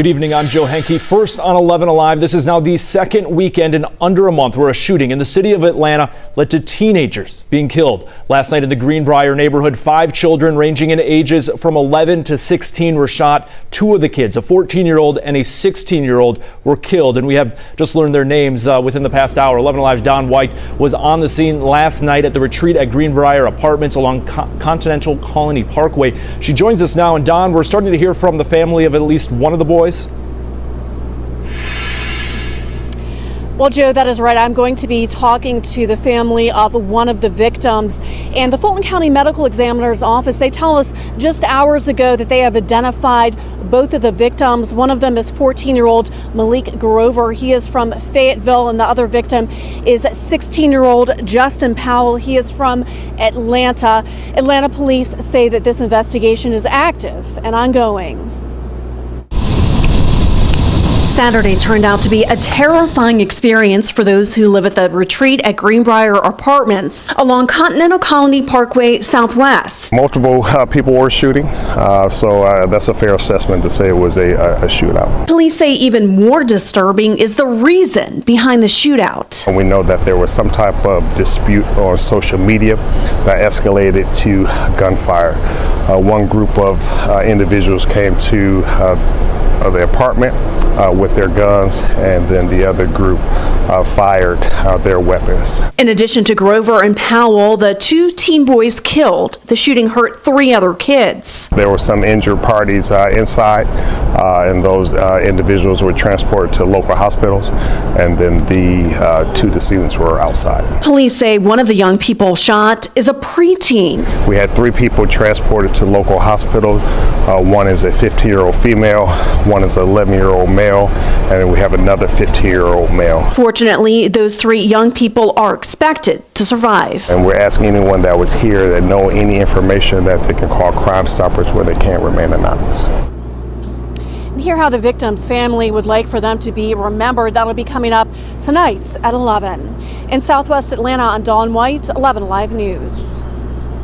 Good evening, I'm Joe Henke. First on 11 Alive, this is now the second weekend in under a month where a shooting in the city of Atlanta led to teenagers being killed. Last night in the Greenbrier neighborhood, 5 children ranging in ages from 11 to 16 were shot. 2 of the kids, a 14-year-old and a 16-year-old, were killed, and we have just learned their names within the past hour. 11 Alive's Don White was on the scene last night at the retreat at Greenbrier Apartments along Continental Colony Parkway. She joins us now, and Don, we're starting to hear from the family of at least one of the boys. Well, Joe, that is right. I'm going to be talking to the family of one of the victims. And the Fulton County Medical Examiner's Office, they tell us just hours ago that they have identified both of the victims. One of them is 14-year-old Malik Grover. He is from Fayetteville, and the other victim is 16-year-old Justin Powell. He is from Atlanta. Atlanta police say that this investigation is active and ongoing. Saturday turned out to be a terrifying experience for those who live at the retreat at Greenbrier Apartments along Continental Colony Parkway Southwest. Multiple people were shooting, so that's a fair assessment to say it was a shootout. Police say even more disturbing is the reason behind the shootout. We know that there was some type of dispute on social media that escalated to gunfire. One group of individuals came to the apartment with their guns, and then the other group fired their weapons. In addition to Grover and Powell, the 2 teen boys killed. The shooting hurt 3 other kids. There were some injured parties inside, and those individuals were transported to local hospitals, and then the 2 decedents were outside. Police say one of the young people shot is a preteen. We had 3 people transported to local hospitals. One is a 15-year-old female, one is an 11-year-old male, and then we have another 15-year-old male. Fortunately, those 3 young people are expected to survive. And we're asking anyone that was here that know any information that they can call Crime Stoppers where they can't remain anonymous. And hear how the victim's family would like for them to be remembered. That'll be coming up tonight at 11. In Southwest Atlanta, I'm Dawn White, 11 Alive News.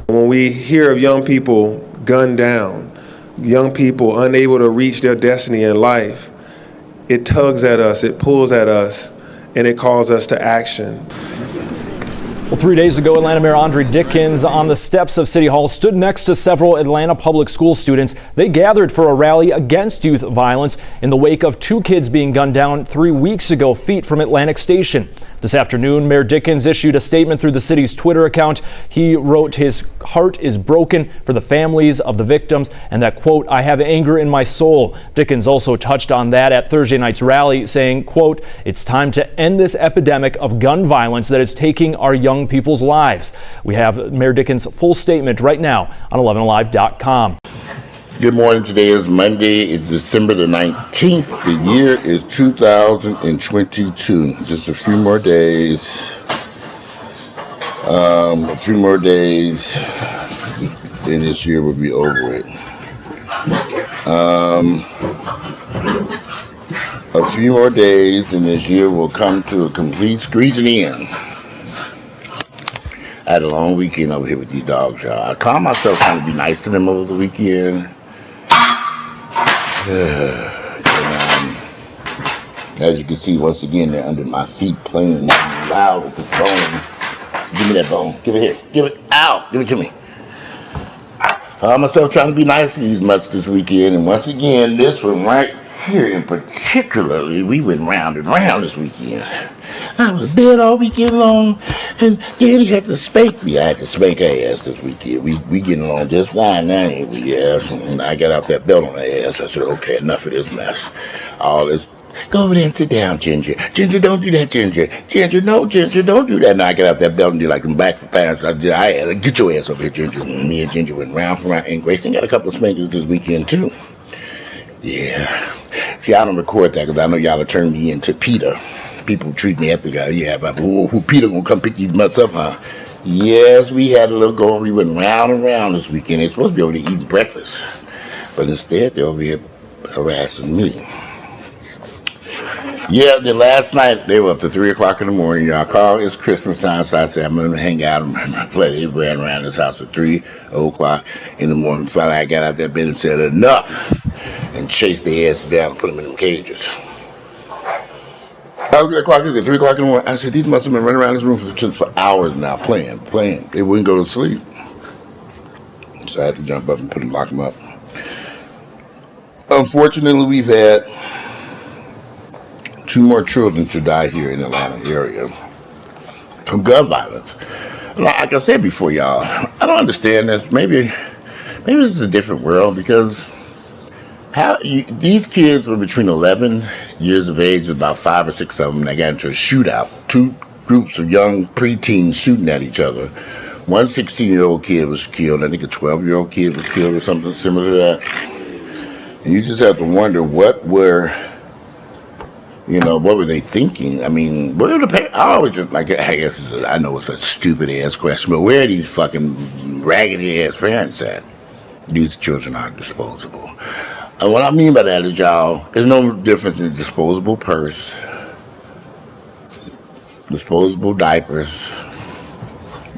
When we hear of young people gunned down, young people unable to reach their destiny in life, it tugs at us, it pulls at us, and it calls us to action. Well, 3 days ago, Atlanta Mayor Andre Dickens on the steps of City Hall stood next to several Atlanta public school students. They gathered for a rally against youth violence in the wake of 2 kids being gunned down 3 weeks ago, feet from Atlantic Station. This afternoon, Mayor Dickens issued a statement through the city's Twitter account. He wrote his heart is broken for the families of the victims and that, quote, I have anger in my soul. Dickens also touched on that at Thursday night's rally, saying, quote, it's time to end this epidemic of gun violence that is taking our young people's lives. We have Mayor Dickens' full statement right now on 11alive.com. Good morning. Today is Monday. It's December the 19th. The year is 2022. Just a few more days. A few more days, and this year will be over with. A few more days, and this year will come to a complete screeching end. I had a long weekend over here with these dogs, y'all. I called myself trying to be nice to them over the weekend. As you can see, once again, they're under my feet playing loud with the phone. Give me that bone. Give it here. Give it. Ow. Give it to me. I found myself trying to be nice to these mutts this weekend. And once again, this one right here in particularly, we went round and round this weekend. I was dead all weekend long, and Daddy had to spank me. I had to spank her ass this weekend. We getting along just fine now, ain't we? Yeah. And I got out that belt on her ass. I said, okay, enough of this mess. All this. Go over there and sit down, Ginger. Ginger, don't do that, Ginger. Ginger, no, Ginger, don't do that. Now I get out that belt and do like them back for pants. I get your ass over here, Ginger. And me and Ginger went round for round. And Grayson got a couple of spankings this weekend, too. Yeah. See, I don't record that because I know y'all will turn me into Peter. People treat me after God. Yeah, but who Peter gonna come pick these mutts up, huh? Yes, we had a little going. We went round and round this weekend. They're supposed to be over there eating breakfast. But instead, they're over here harassing me. Yeah, then last night, they were up to 3 o'clock in the morning. Y'all call, it's Christmas time, so I said, I'm going to hang out and play. They ran around this house at 3 o'clock in the morning. Finally, I got out that bed and said, enough. and chase their asses down and put them in them cages. How many o'clock is it? 3 o'clock in the morning. I said, these must have been running around this room for hours now, playing. They wouldn't go to sleep. So I had to jump up and lock them up. Unfortunately, we've had 2 more children to die here in the Atlanta area from gun violence. Like I said before, y'all, I don't understand this. Maybe this is a different world, because these kids were between 11 years of age, about 5 or 6 of them. They got into a shootout. 2 groups of young preteens shooting at each other. One 16-year-old kid was killed. I think a 12-year-old kid was killed or something similar to that. And you just have to wonder what were they thinking? I mean, where are the parents? I always just, I guess I know it's a stupid ass question, but where are these fucking raggedy ass parents at? These children are disposable. And what I mean by that is, y'all, there's no difference in a disposable purse, disposable diapers.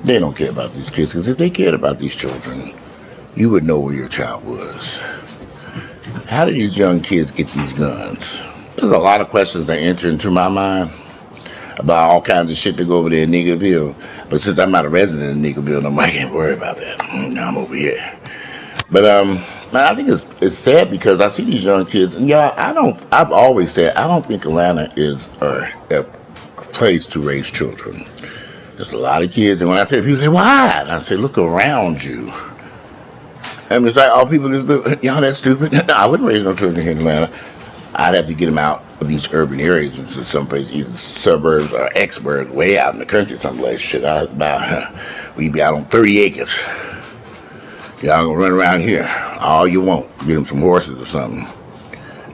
They don't care about these kids, because if they cared about these children, you would know where your child was. How do these young kids get these guns? There's a lot of questions that enter into my mind about all kinds of shit that go over there in Niggaville. But since I'm not a resident of Niggaville, nobody can worry about that. I'm over here. But I think it's sad, because I see these young kids, and y'all, I've always said, I don't think Atlanta is a place to raise children. There's a lot of kids, and when I say, people say, why? And I say, look around you. And it's like, all people just live, y'all, that's stupid. No, I wouldn't raise no children here in Atlanta. I'd have to get them out of these urban areas into someplace, either suburbs or exurbs, way out in the country someplace. Shit, we'd be out on 30 acres. Y'all gonna run around here all you want. Get them some horses or something.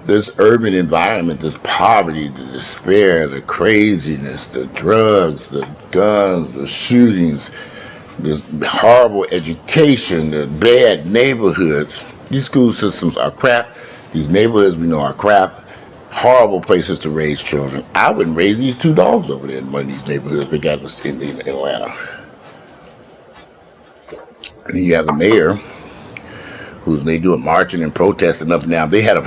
This urban environment, this poverty, the despair, the craziness, the drugs, the guns, the shootings, this horrible education, the bad neighborhoods. These school systems are crap. These neighborhoods we know are crap. Horrible places to raise children. I wouldn't raise these 2 dogs over there in one of these neighborhoods they got in Atlanta. And then you have the mayor, they doing marching and protesting up and down. They had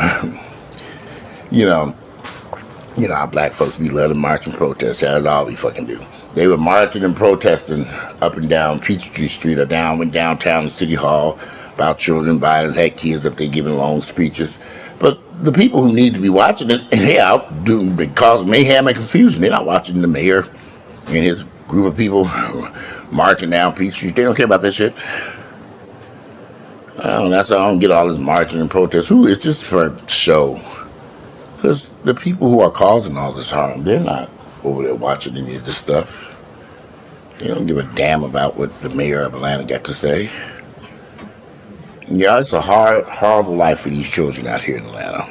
how black folks, we love to march and protest. That's all we fucking do. They were marching and protesting up and down Peachtree Street, or went downtown to City Hall about children violence, had kids up there giving long speeches. But the people who need to be watching this, they're out cause mayhem and confusion. They're not watching the mayor and his group of people marching down Peachtree. They don't care about that shit. That's why I don't get all this marching and protest. It's just for show. Because the people who are causing all this harm, they're not over there watching any of this stuff. They don't give a damn about what the mayor of Atlanta got to say. Yeah, it's a horrible life for these children out here in Atlanta.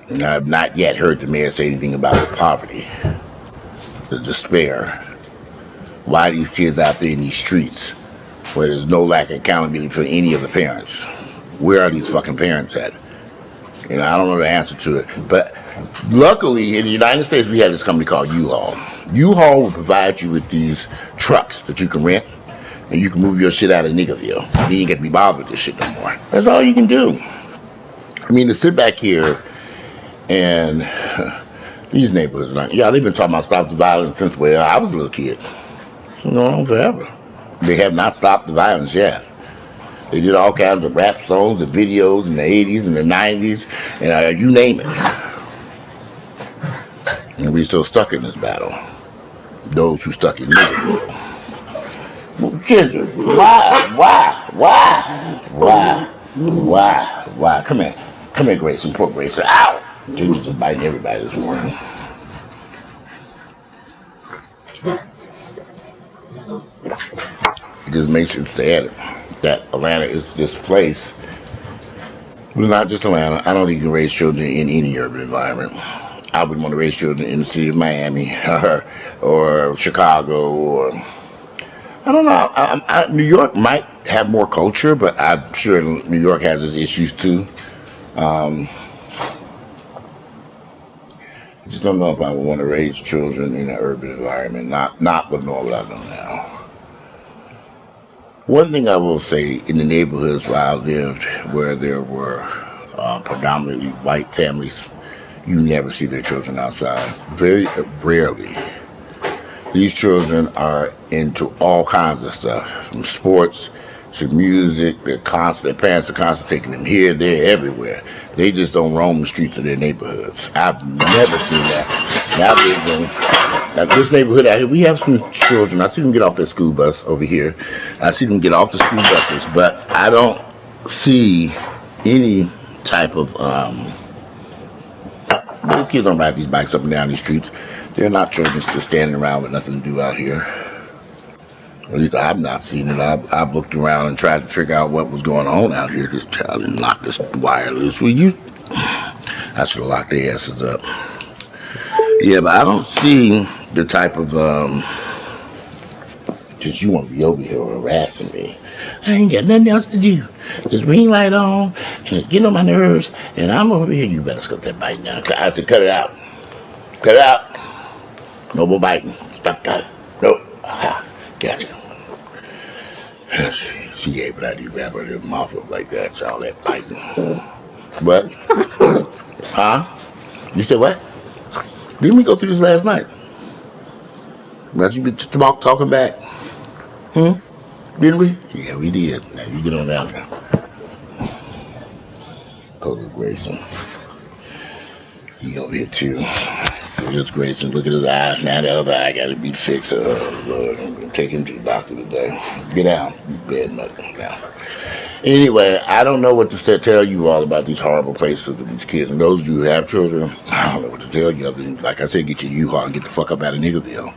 And I've not yet heard the mayor say anything about the poverty, the despair. Why these kids out there in these streets where there's no lack of accountability for any of the parents? Where are these fucking parents at? I don't know the answer to it. But luckily, in the United States, we have this company called U-Haul. U-Haul will provide you with these trucks that you can rent, and you can move your shit out of Niggaville. You ain't got to be bothered with this shit no more. That's all you can do. I mean, to sit back here and these neighborhoods, they've been talking about stop the violence since, I was a little kid. It's been going on forever. They have not stopped the violence yet. They did all kinds of rap songs and videos in the 80s and the 90s, and you name it. And we're still stuck in this battle. Those who stuck in Niggaville. Well, Ginger, why? Come here, Grayson, poor Grayson. Ow! Ginger just biting everybody this morning. It just makes it sad that Atlanta is this place. Well, not just Atlanta. I don't think you can raise children in any urban environment. I wouldn't want to raise children in the city of Miami or Chicago, or I don't know. New York might have more culture, but I'm sure New York has its issues too. I just don't know if I would want to raise children in an urban environment. Not with all what I know now. One thing I will say, in the neighborhoods where I lived, where there were predominantly white families, you never see their children outside. Very rarely. These children are into all kinds of stuff, from sports to music. Their parents are constantly taking them here, there, everywhere. They just don't roam the streets of their neighborhoods. I've never seen that. Now, this neighborhood out here, we have some children. I see them get off their school bus over here. I see them get off the school buses, but I don't see any type of these kids don't ride these bikes up and down these streets. They're not children just standing around with nothing to do out here. At least I've not seen it. I've looked around and tried to figure out what was going on out here. This child didn't knock this wire loose. I should have locked their asses up. Yeah, but I don't see the type of just you want to be over here harassing me. I ain't got nothing else to do. Just ring light on and it's getting on my nerves, and I'm over here. You better stop that biting now. I said, cut it out. Cut it out. No more biting. Stop that. No. Aha. Gotcha. She gave it out. You wrap her mouth up like that. So all that biting. What? Huh? You said what? Didn't we go through this last night? But you been talking back. Didn't we? Yeah, we did. Now you get on down there. Cody Grayson. He over here too. Here's Grayson. Look at his eyes. Now the other eye got to be fixed. Oh Lord, I'm gonna take him to the doctor today. Get down, you bad mother. Down. Anyway, I don't know what to tell you all about these horrible places with these kids. And those of you who have children, I don't know what to tell you other than, like I said, get your U-Haul and get the fuck up out of Niggaville.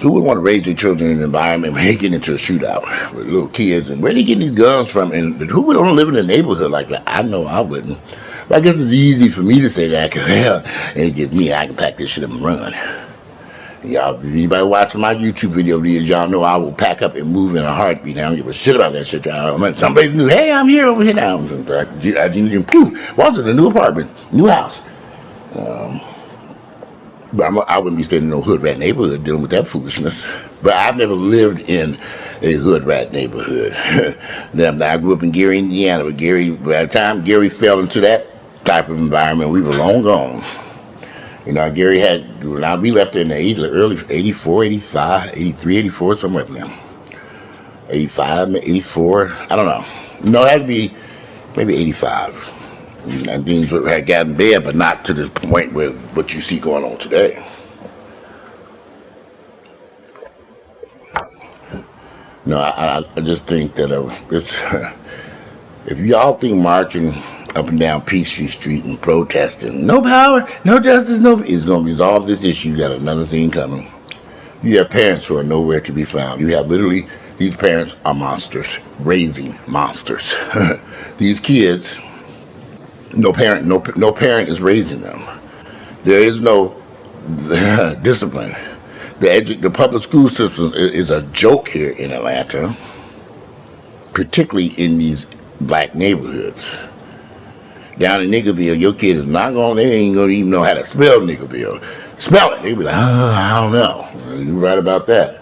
Who would want to raise their children in an environment where they get into a shootout with little kids? And where they get these guns from? And who would want to live in a neighborhood like that? I know I wouldn't. But I guess it's easy for me to say that because, hell, it's just me. I can pack this shit up and run. Y'all, if anybody watching my YouTube video videos, y'all know I will pack up and move in a heartbeat. I don't give a shit about that shit, y'all. Somebody's new. Hey, I'm here over here now. I didn't poof. Walked to the new apartment, new house. But I wouldn't be staying in no hood rat neighborhood dealing with that foolishness. But I've never lived in a hood rat neighborhood. I grew up in Gary, Indiana. But by the time Gary fell into that type of environment, we were long gone. You know, Gary we left there in the early 84, 85, 83, 84, somewhere in there. 85, 84, I don't know. No, it had to be maybe 85. And things had gotten bad, but not to this point with what you see going on today. No, I just think that if y'all think marching up and down Peachtree Street and protesting, no power, no justice, it's going to resolve this issue. You got another thing coming. You have parents who are nowhere to be found. You have literally, these parents are monsters, raising monsters. These kids, no parent is raising them. There is no discipline. The public school system is a joke here in Atlanta, particularly in these black neighborhoods. Down in Niggaville, your kid is not they ain't gonna even know how to spell Niggaville. Spell it. They be like, I don't know. You're right about that.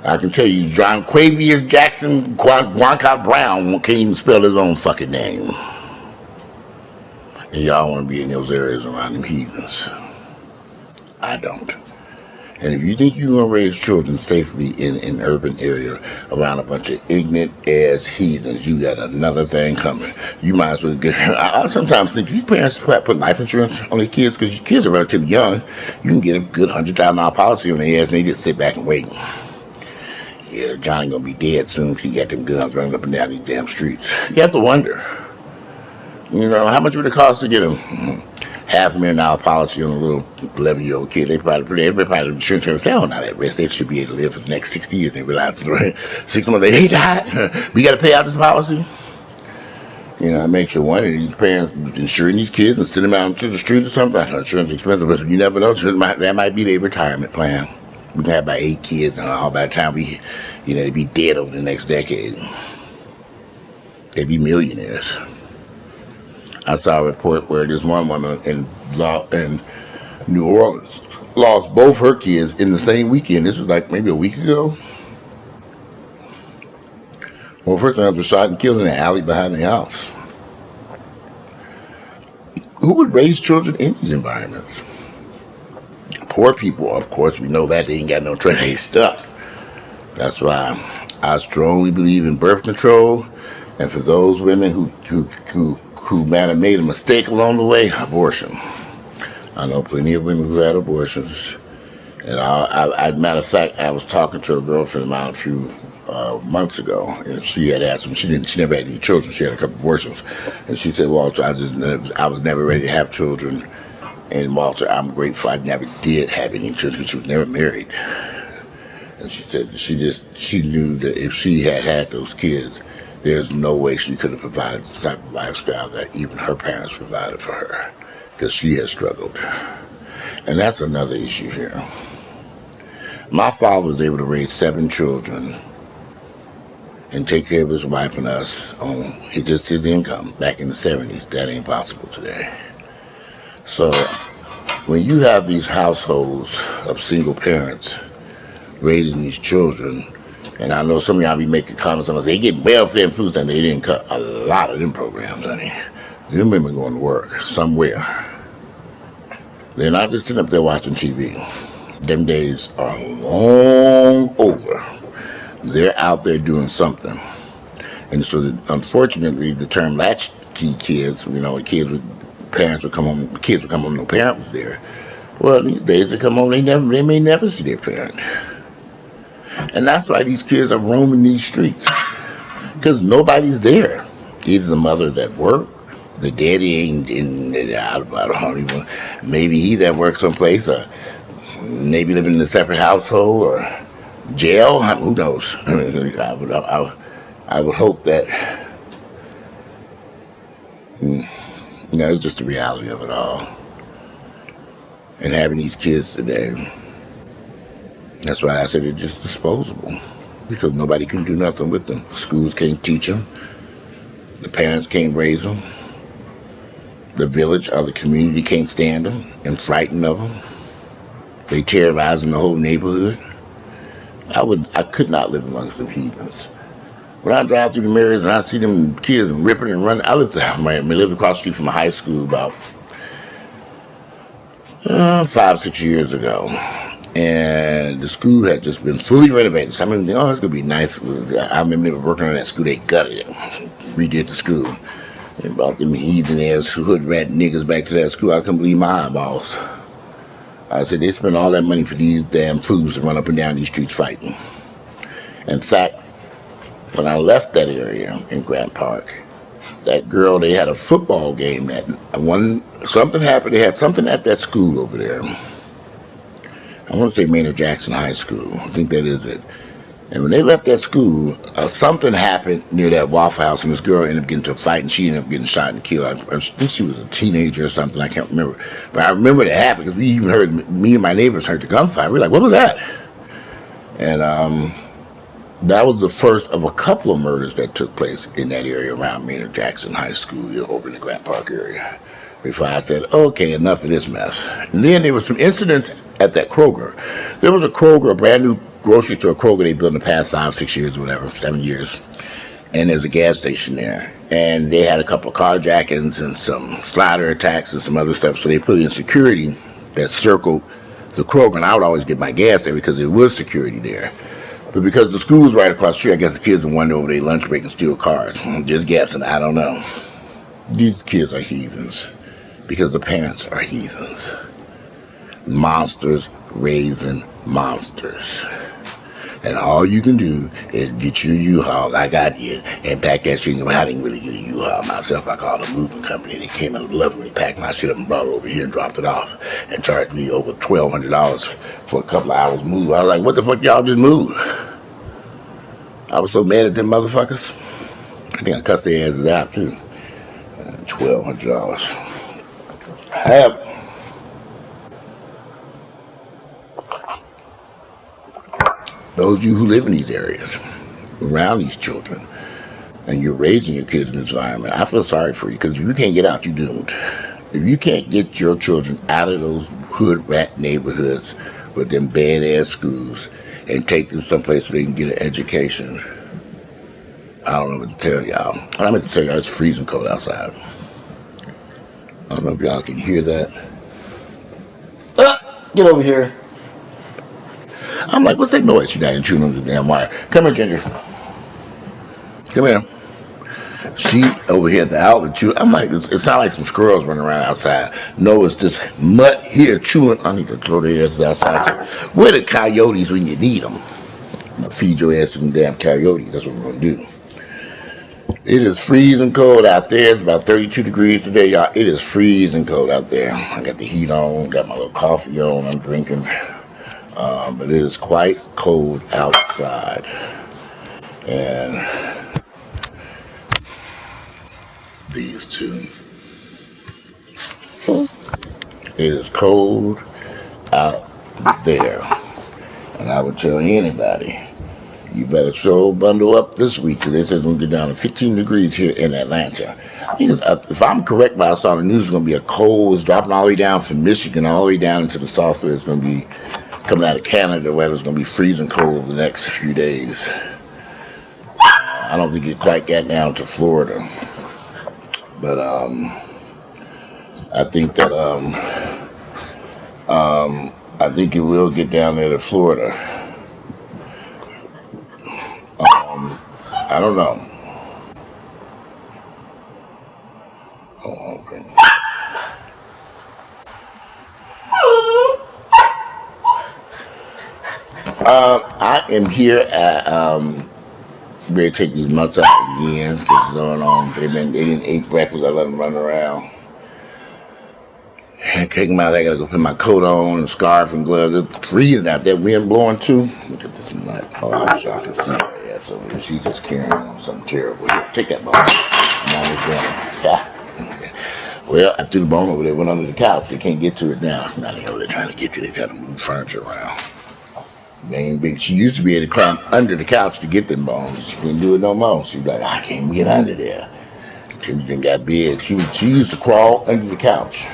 I can tell you, John Quavius Jackson Guancott Brown can't even spell his own fucking name. And y'all want to be in those areas around them heathens. I don't. And if you think you're going to raise children safely in an urban area around a bunch of ignorant ass heathens, you got another thing coming. You might as well I sometimes think these parents put life insurance on their kids because your kids are relatively young. You can get a good $100,000 policy on their ass and they just sit back and wait. Yeah, Johnny going to be dead soon because he got them guns running up and down these damn streets. You have to wonder. You know, how much would it cost to get him? $500,000 policy on a little 11-year-old kid. Everybody insurance company say, oh, not at risk. They should be able to live for the next 60 years. They realize 6 months they died. We got to pay out this policy. You know, it makes you wonder. These parents insuring these kids and sending them out into the streets or something. Insurance is expensive, but you never know. That might be their retirement plan. We can have about 8 kids, and all by the time they'd be dead over the next decade. They'd be millionaires. I saw a report where this one woman in New Orleans lost both her kids in the same weekend. This was like maybe a week ago. Well, first I was shot and killed in the alley behind the house. Who would raise children in these environments? Poor people, of course, we know that they ain't got no trendy stuff. That's why I strongly believe in birth control, and for those women who might have made a mistake along the way, abortion. I know plenty of women who had abortions, and matter of fact, I was talking to a girlfriend of mine a few months ago, and she had asked me. She never had any children. She had a couple abortions, and she said, "Walter, I was never ready to have children." And Walter, I'm grateful I never did have any children because she was never married. And she said she knew that if she had those kids, there's no way she could have provided the type of lifestyle that even her parents provided for her, because she has struggled. And that's another issue here. My father was able to raise 7 children and take care of his wife and us on just his income back in the 70s. That ain't possible today. So when you have these households of single parents raising these children, and I know some of y'all be making comments on us, they get welfare and food stamps, they didn't cut a lot of them programs, honey. Them women going to work somewhere. They're not just sitting up there watching TV. Them days are long over. They're out there doing something. And so, unfortunately, the term latchkey kids, parents would come home, kids would come home, no parent was there. Well, these days they come home, they may never see their parent. And that's why these kids are roaming these streets, because nobody's there. Either the mother's at work, the daddy ain't I don't even, maybe he's at work someplace, or maybe living in a separate household, or jail, who knows. I would hope that, it's just the reality of it all. And having these kids today, that's why I said they're just disposable, because nobody can do nothing with them. Schools can't teach them. The parents can't raise them. The village or the community can't stand them and frightened of them. They terrorizing the whole neighborhood. I could not live amongst them heathens. When I drive through the mirrors and I see them kids ripping and running, I lived across the street from a high school about 5-6 years ago. And the school had just been fully renovated. So I mean, it's going to be nice. I remember they were working on that school. They gutted it, redid the school. They brought them heathen-ass hood rat niggas back to that school. I couldn't believe my eyeballs. I said, they spent all that money for these damn fools to run up and down these streets fighting. In fact, when I left that area in Grant Park, that girl, they had a football game something happened. They had something at that school over there. I want to say Maynard Jackson High School. I think that is it. And when they left that school, something happened near that Waffle House, and this girl ended up getting into a fight, and she ended up getting shot and killed. I think she was a teenager or something. I can't remember. But I remember that happened because we even heard, me and my neighbors heard the gunfire. We were like, what was that? And that was the first of a couple of murders that took place in that area around Maynard Jackson High School over in the Grant Park area. Before I said, okay, enough of this mess. And then there were some incidents at that Kroger. There was a Kroger, a brand new grocery store Kroger they built in the past 5-6 years, whatever, 7 years. And there's a gas station there. And they had a couple of carjackings and some slider attacks and some other stuff. So they put in security that circled the Kroger. And I would always get my gas there because there was security there. But because the school was right across the street, I guess the kids would wander over their lunch break and steal cars. I'm just guessing. I don't know. These kids are heathens because the parents are heathens. Monsters raising monsters. And all you can do is get you a U-Haul like I did and pack that shit. I didn't really get a U-Haul myself. I called a moving company. They came and lovingly packed my shit up and brought it over here and dropped it off and charged me over $1,200 for a couple of hours move. I was like, what the fuck y'all just moved? I was so mad at them motherfuckers. I think I cussed their asses out too. $1,200. Those of you who live in these areas, around these children, and you're raising your kids in this environment, I feel sorry for you, because if you can't get out, you're doomed. If you can't get your children out of those hood rat neighborhoods with them badass schools and take them someplace where they can get an education, I don't know what to tell y'all. What I meant to tell y'all, it's freezing cold outside. I don't know if y'all can hear that. Get over here. I'm like, what's that noise? She died chewing on the damn wire. Come here, Ginger. Come here. She over here at the outlet chewing. I'm like, it sounds like some squirrels running around outside. No, it's this mutt here chewing. I need to throw their asses outside. Where the coyotes when you need them? I'm gonna feed your ass to them damn coyotes. That's what we're gonna do. It is freezing cold out there. It's about 32 degrees today, y'all. It is freezing cold out there. I got the heat on, got my little coffee on, I'm drinking. But it is quite cold outside. And these two. It is cold out there. And I would tell anybody, you better sure bundle up this week, because they said it's going to get down to 15 degrees here in Atlanta. I think if I'm correct, but I saw the news, it's going to be a cold, it's dropping all the way down from Michigan, all the way down into the south, where it's going to be coming out of Canada, where it's going to be freezing cold over the next few days. I don't think it quite got down to Florida. But I think that I think it will get down there to Florida. I don't know. Oh, okay. I am here at ready to take these mutts out again. What's going on? They didn't eat breakfast. I let them run around. I take them out. I gotta go put my coat on and scarf and gloves. It's freezing out there. Wind blowing too. Look at this nut. Oh, I wish y'all could see her ass over here. She's just carrying on something terrible. Here, take that bone. Yeah. Well, I threw the bone over there. Went under the couch. They can't get to it now. Now they over there trying to get to it. They're trying to move furniture around. Main big. She used to be able to climb under the couch to get them bones. She can't do it no more. She's like, I can't get under there. She then got big. She used to crawl under the couch.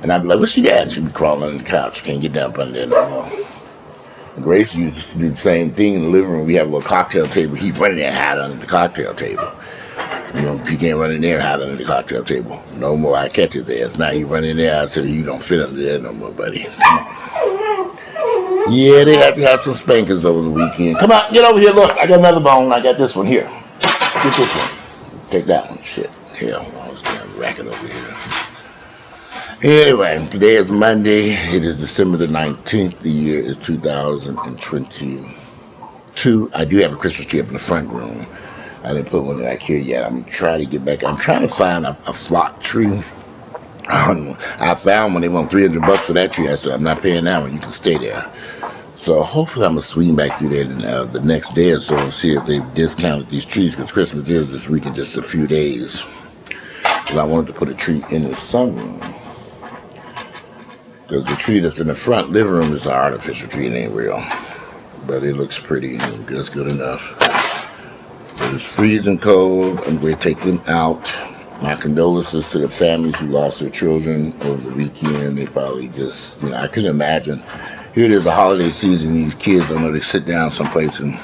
And I'd be like, what's she at? She'd be crawling under the couch. Can't get down under there no more. And Grace used to do the same thing in the living room. We have a little cocktail table. He'd run in there and hide under the cocktail table. You know, he can't run in there and hide under the cocktail table. No more. I catch his ass. Now he run in there. I said, you don't fit under there no more, buddy. Come on. Yeah, they had to have some spankings over the weekend. Come on, get over here. Look, I got another bone. I got this one here. Get this one. Take that one. Shit. Hell, I was damn racket over here. Anyway, today is Monday. It is December the 19th. The year is 2022. I do have a Christmas tree up in the front room. I didn't put one back here yet. I'm trying to get back. I'm trying to find a flock tree. I found one. They want $300 for that tree. I said, I'm not paying that one. You can stay there. So hopefully I'm going to swing back through there the next day or so and see if they've discounted these trees, because Christmas is this week in just a few days. Because I wanted to put a tree in the sunroom. Because the tree that's in the front living room is an artificial tree. It ain't real. But it looks pretty. That's good enough. But it's freezing cold. I'm going to take them out. My condolences to the families who lost their children over the weekend. They probably just, I couldn't imagine. Here it is, the holiday season. These kids, I know they sit down someplace and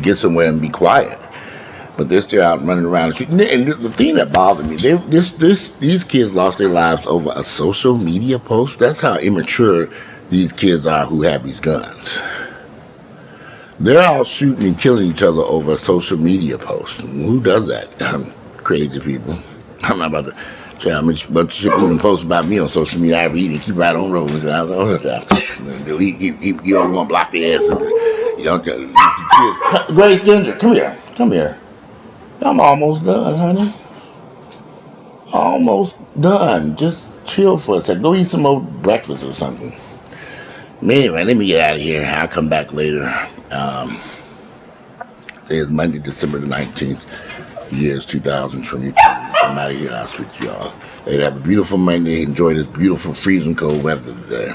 get somewhere and be quiet. But they're still out running around. And the thing that bothered me, these kids lost their lives over a social media post. That's how immature these kids are who have these guns. They're all shooting and killing each other over a social media post. Who does that? Crazy people. I'm not about to tell you how much bunch of shit people post about me on social media. I read and keep right on rolling. Delete. You don't want to block the asses. Grace, Ginger, come here. Come here. I'm almost done, honey. Almost done. Just chill for a second. Go eat some more breakfast or something. Anyway, let me get out of here. I'll come back later. Today is Monday, December the 19th. The year is 2022. I'm out of here and I'll speak to y'all. Hey, have a beautiful Monday. Enjoy this beautiful freezing cold weather today.